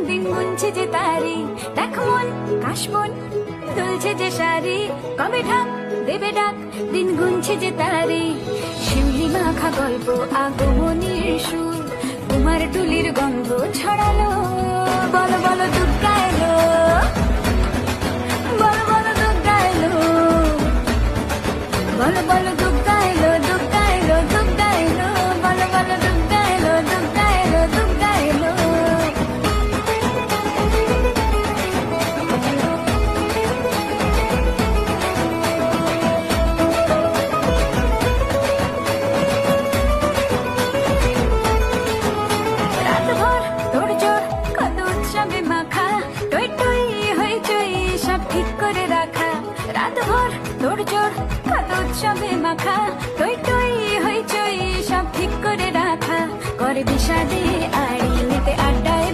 দিন গুনছে যে তারি, দেখ মন কাশবন দুলছে যে শাড়ি, কবে ঢাক দেবে ডাক, দিন গুনছে যে তারি। শিউলি মাখা গল্প আগমনীর সুর, তোমার টুলির গন্ধ ছড়ালো, বলো বলো দুর্গা এলো, বলো বলো দুর্গা এলো, বলো বলো দুর্গা এলো, দুর্গা এলো, দুর্গা এলো, বলো বলো দুর্গা এলো, দুর্গা এলো, দুর্গা এলো। রাতভর তোড়জোড় কত উৎসবে মাখা, টই টই হইচই সব ঠিক করে রাখা। রাতভর তোড়জোড় কত উৎসবে মাখা, টই টই হইচই সব ঠিক করে রাখা। করে বিষাদে আড়ি নিতে আড্ডায়